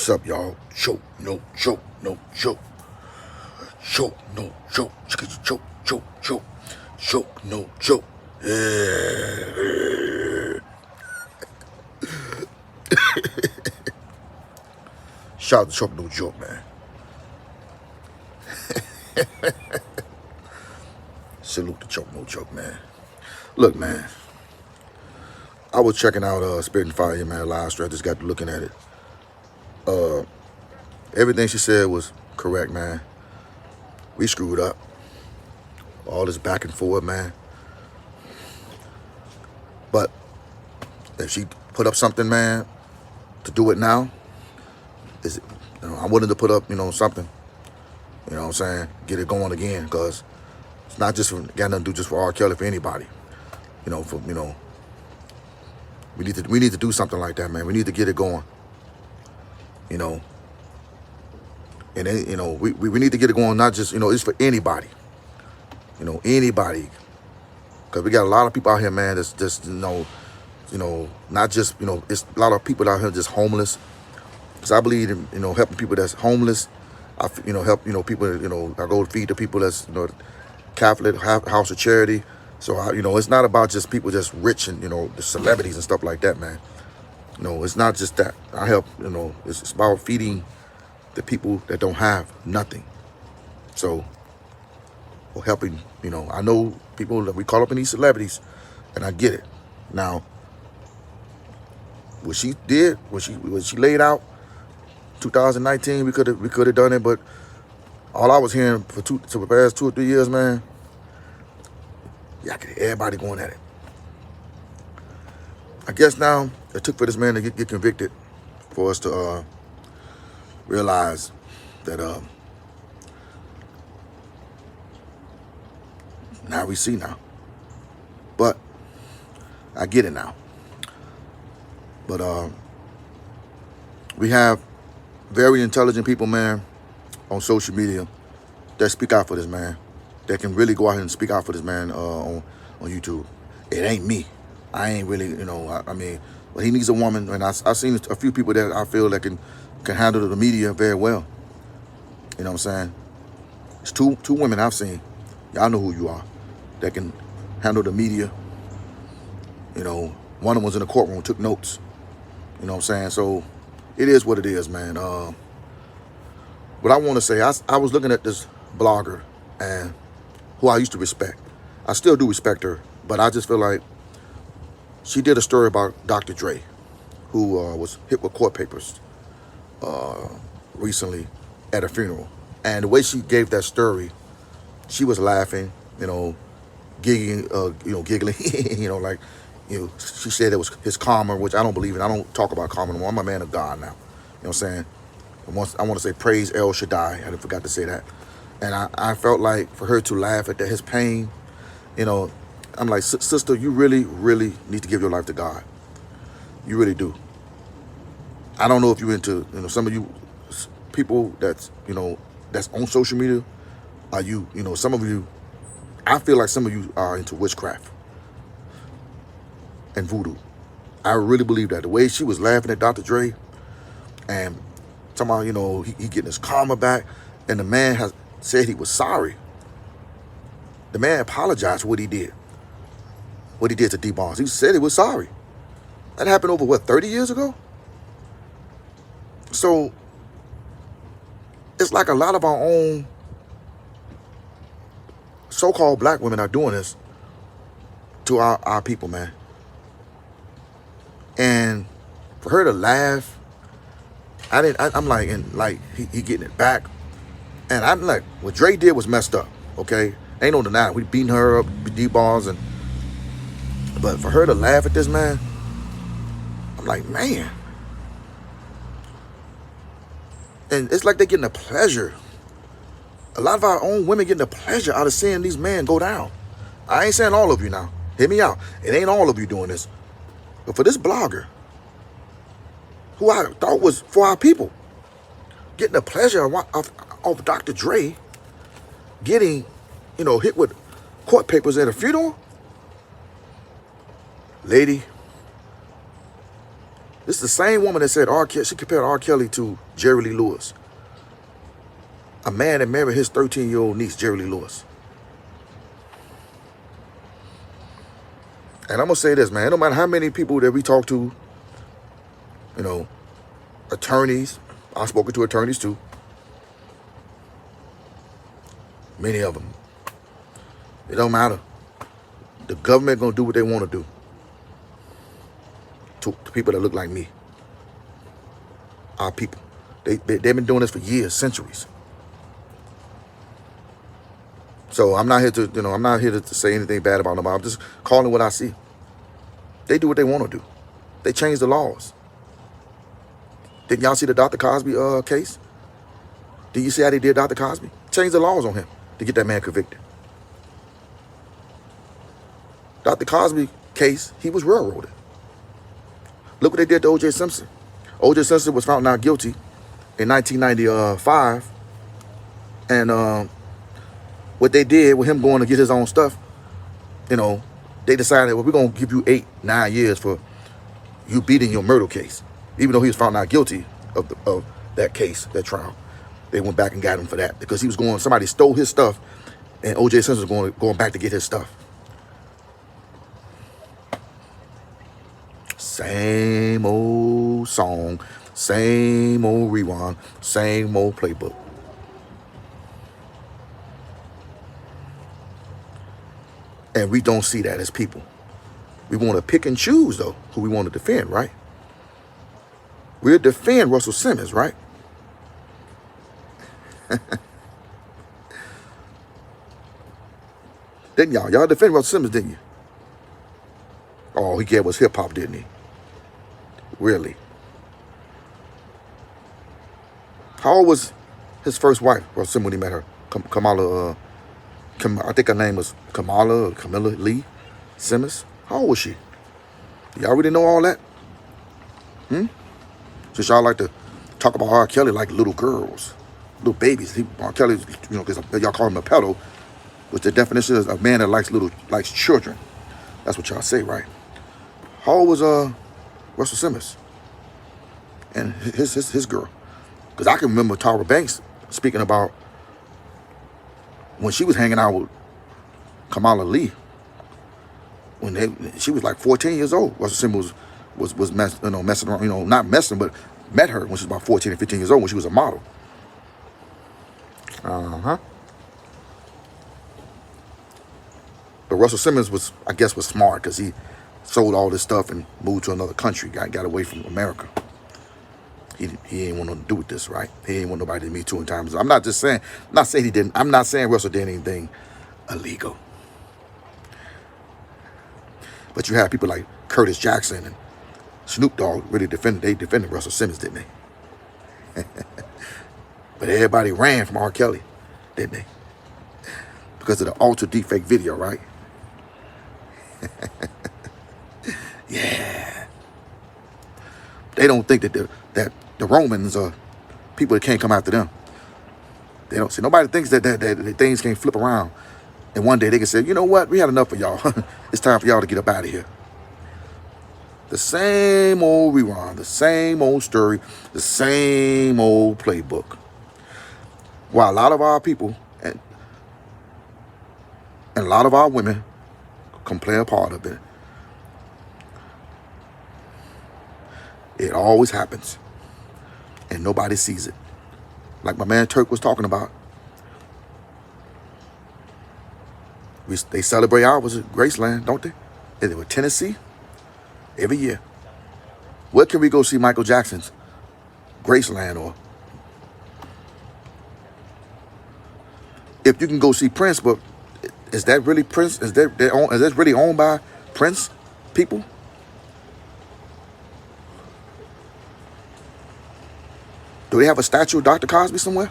What's up, y'all? Choke, no joke, no joke. Choke, no joke. Choke, choke, choke. Choke, no joke. Yeah. Shout out to Choke, no joke, man. Salute to Choke, no joke, man. Look, man. I was checking out Spirit and Fire, man, live stream. I just got to looking at it. Everything she said was correct, man. We screwed up. All this back and forth, man. But if she put up something, man, to do it now, I'm willing to put up, something. You know what I'm saying? Get it going again, because it's not just got nothing to do just for R. Kelly, for anybody. We need to do something like that, man. We need to get it going. And then, we need to get it going, not just, it's for anybody. Anybody. Because we got a lot of people out here, man, that's just, not just, it's a lot of people out here just homeless. Because I believe in, helping people that's homeless. I, help, people, I go feed the people that's, Catholic, House of Charity. So, it's not about just people just rich and, the celebrities and stuff like that, man. It's not just that. I help, it's about feeding the people that don't have nothing. So, or helping, I know people that we call up in these celebrities, and I get it. Now, what she did, what she laid out, 2019, we could have done it, but all I was hearing for the past 2 or 3 years, man, everybody going at it. I guess now it took for this man to get convicted for us to realize that now we see now. But I get it now. But we have very intelligent people, man, on social media that speak out for this man. That can really go out here and speak out for this man on YouTube. It ain't me. I ain't really, I mean, but he needs a woman, and I've seen a few people that I feel that can handle the media very well. You know what I'm saying? It's two women I've seen. Y'all know who you are. That can handle the media. One of them was in the courtroom, took notes. You know what I'm saying? So it is what it is, man. What I want to say, I was looking at this blogger, and who I used to respect. I still do respect her, but I just feel like she did a story about Dr. Dre, who was hit with court papers recently at a funeral. And the way she gave that story, she was laughing, giggling, she said it was his karma, which I don't believe in. I don't talk about karma anymore. I'm a man of God now. You know what I'm saying? I want to say praise El Shaddai. I forgot to say that. And I felt like for her to laugh at his pain, I'm like, sister, you really, really need to give your life to God. You really do. I don't know if you're into, some of you people that's on social media. Are you, some of you, I feel like some of you are into witchcraft and voodoo. I really believe that. The way she was laughing at Dr. Dre and talking about, he getting his karma back, and the man has said he was sorry. The man apologized for what he did. What he did to D Barnes. He said he was sorry. That happened over, 30 years ago? So, it's like a lot of our own so-called black women are doing this to our people, man. And for her to laugh, I'm like, and like, he getting it back. And I'm like, what Dre did was messed up, okay? Ain't no denying. We beating her up, D-Barnes, but for her to laugh at this man, I'm like, man. And it's like they're getting a pleasure. A lot of our own women getting a pleasure out of seeing these men go down. I ain't saying all of you now. Hear me out. It ain't all of you doing this. But for this blogger, who I thought was for our people, getting the pleasure of Dr. Dre getting, hit with court papers at a funeral. Lady, this is the same woman that said she compared R. Kelly to Jerry Lee Lewis. A man that married his 13-year-old niece, Jerry Lee Lewis. And I'm going to say this, man. No matter how many people that we talk to, you know, attorneys. I've spoken to attorneys too. Many of them. It don't matter. The government going to do what they want to do. To people that look like me. Our people. They've been doing this for years, centuries. So I'm not here to, I'm not here to say anything bad about them. I'm just calling what I see. They do what they want to do. They change the laws. Didn't y'all see the Dr. Cosby case? Did you see how they did Dr. Cosby? Changed the laws on him to get that man convicted. Dr. Cosby case, he was railroaded. Look what they did to O.J. Simpson. O.J. Simpson was found not guilty in 1995. And what they did with him going to get his own stuff, they decided, well, we're going to give you 8-9 years for you beating your murder case. Even though he was found not guilty of that case, that trial. They went back and got him for that because he was somebody stole his stuff and O.J. Simpson was going back to get his stuff. Same old song, same old rewind, same old playbook. And we don't see that as people. We want to pick and choose, though, who we want to defend, right? We'll defend Russell Simmons, right? Didn't y'all? Y'all defend Russell Simmons, didn't you? Oh, he gave us hip-hop, didn't he? Really? How old was his first wife, Russell Simmons, when he met her? Kamala, I think her name was Camilla Lee Simmons. How old was she? Y'all really know all that? Since y'all like to talk about R. Kelly like little girls, little babies. R. Kelly, because y'all call him a pedo, which the definition is a man that likes children. That's what y'all say, right? How old was Russell Simmons and his girl? Because I can remember Tyra Banks speaking about when she was hanging out with Kamala Lee. She was like 14 years old. Russell Simmons was messing around, not messing, but met her when she was about 14 and 15 years old when she was a model. But Russell Simmons was smart because he sold all this stuff and moved to another country, got away from America. He didn't want nothing to do with this, right? He didn't want nobody to meet too in times. I'm not saying he didn't. I'm not saying Russell did anything illegal. But you have people like Curtis Jackson and Snoop Dogg really defended Russell Simmons, didn't they? But everybody ran from R. Kelly, didn't they? Because of the alter deepfake video, right? Yeah. They don't think that the Romans are people that can't come after them. They don't see. Nobody thinks that things can't flip around. And one day they can say, you know what? We had enough of y'all. It's time for y'all to get up out of here. The same old rewind, the same old story, the same old playbook. While a lot of our people and a lot of our women can play a part of it. It always happens. And nobody sees it. Like my man Turk was talking about. They celebrate ours at Graceland, don't they? They were Tennessee every year. Where can we go see Michael Jackson's Graceland? Or if you can go see Prince, but is that really Prince? Is that really owned by Prince people? Do they have a statue of Dr. Cosby somewhere?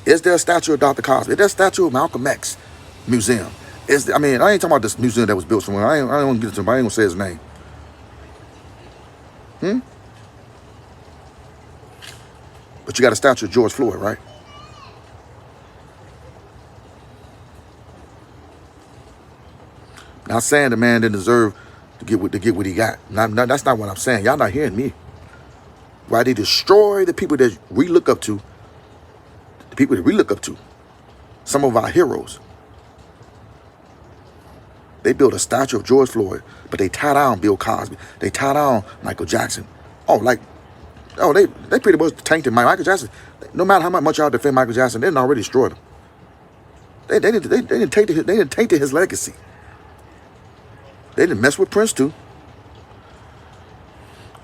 Is there a statue of Dr. Cosby? Is there a statue of Malcolm X museum? I ain't talking about this museum that was built somewhere. I don't want to get into him. I ain't going to say his name. But you got a statue of George Floyd, right? Not saying the man didn't deserve to get what he got. That's not what I'm saying. Y'all not hearing me. Why they destroy the people that we look up to, the people that we look up to, some of our heroes. They built a statue of George Floyd, but they tie down Bill Cosby. They tie down Michael Jackson. They pretty much tainted Michael Jackson. No matter how much y'all defend Michael Jackson, they didn't already destroyed him. They didn't taint his legacy. They didn't mess with Prince too.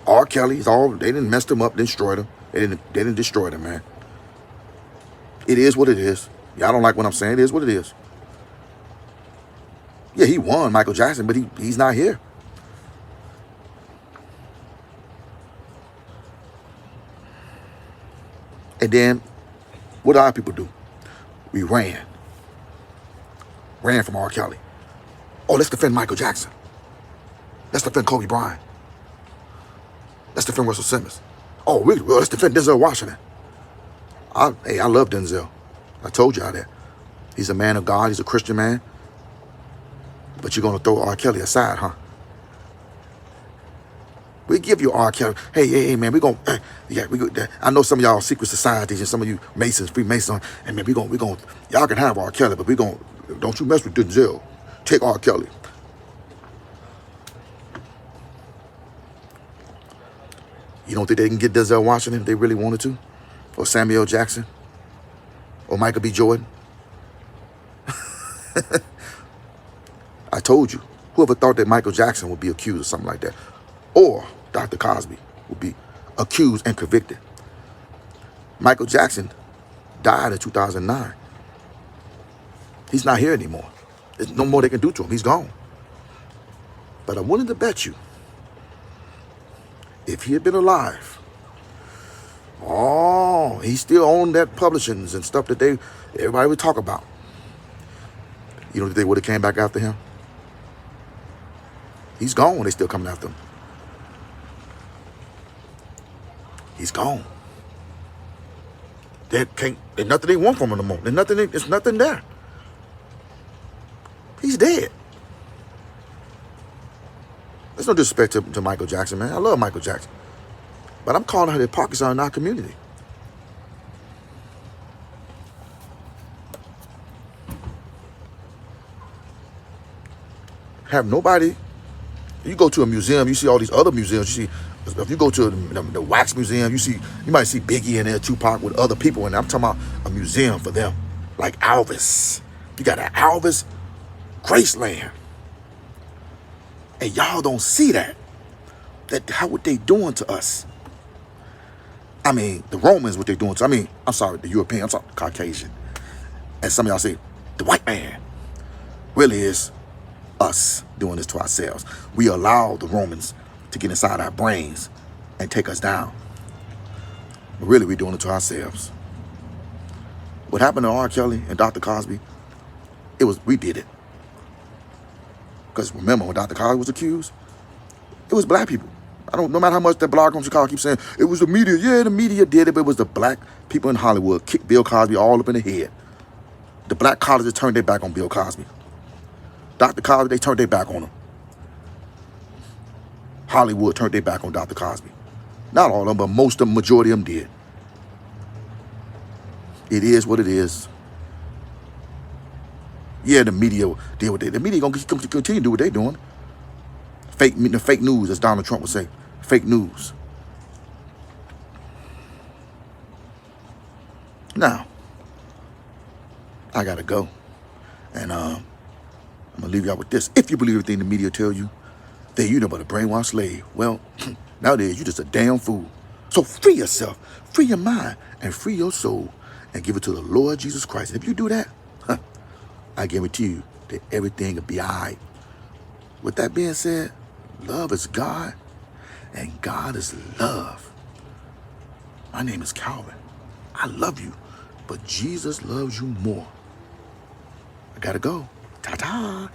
R. Kelly, they didn't mess him up, destroyed him. They didn't destroy them, man. It is what it is. Y'all don't like what I'm saying. It is what it is. Yeah, he won, Michael Jackson, but he's not here. And then, what do our people do? We ran from R. Kelly. Oh, let's defend Michael Jackson. Let's defend Kobe Bryant. Let's defend Russell Simmons. Oh, let's defend Denzel Washington. I love Denzel. I told y'all that. He's a man of God. He's a Christian man. But you're going to throw R. Kelly aside, huh? We give you R. Kelly. Hey, man, I know some of y'all secret societies and some of you Masons, Freemasons, and man, y'all can have R. Kelly, but don't you mess with Denzel. Take R. Kelly. You don't think they can get Denzel Washington if they really wanted to? Or Samuel Jackson? Or Michael B. Jordan? I told you. Whoever thought that Michael Jackson would be accused of something like that? Or Dr. Cosby would be accused and convicted. Michael Jackson died in 2009. He's not here anymore. There's no more they can do to him. He's gone. But I'm willing to bet you, if he had been alive, he still owned that publishings and stuff that everybody would talk about. You know, they would have came back after him. He's gone. They still coming after him. He's gone. There's nothing they want from him no more. There's nothing there. He's dead. There's no disrespect to Michael Jackson, man. I love Michael Jackson. But I'm calling her the hypocrisy in our community. Have nobody. You go to a museum, you see all these other museums. You see, if you go to the wax museum, you might see Biggie in there, Tupac with other people, and I'm talking about a museum for them, like Elvis. You got an Elvis Graceland, and y'all don't see that. How what they doing to us? I mean, the Romans, what they doing to. I'm sorry, the European. I'm sorry, the Caucasian. And some of y'all say the white man really is us doing this to ourselves. We allow the Romans to get inside our brains and take us down. But really, we're doing it to ourselves. What happened to R. Kelly and Dr. Cosby, we did it. Because remember, when Dr. Cosby was accused, it was black people. No matter how much that blog from Chicago keeps saying, it was the media. Yeah, the media did it, but it was the black people in Hollywood kicked Bill Cosby all up in the head. The black colleges turned their back on Bill Cosby. Dr. Cosby, they turned their back on him. Hollywood turned their back on Dr. Cosby. Not all of them, but most of them, majority of them did. It is what it is. Yeah, the media deal with it. The media gonna continue to do what they're doing. Fake news, as Donald Trump would say. Fake news. Now, I gotta go. And I'm gonna leave y'all with this. If you believe everything the media tell you, then you know but a brainwashed slave. Well, nowadays you just a damn fool. So free yourself, free your mind, and free your soul, and give it to the Lord Jesus Christ. And if you do that, I guarantee you that everything will be all right. With that being said, love is God, and God is love. My name is Calvin. I love you, but Jesus loves you more. I gotta go. Ta-ta.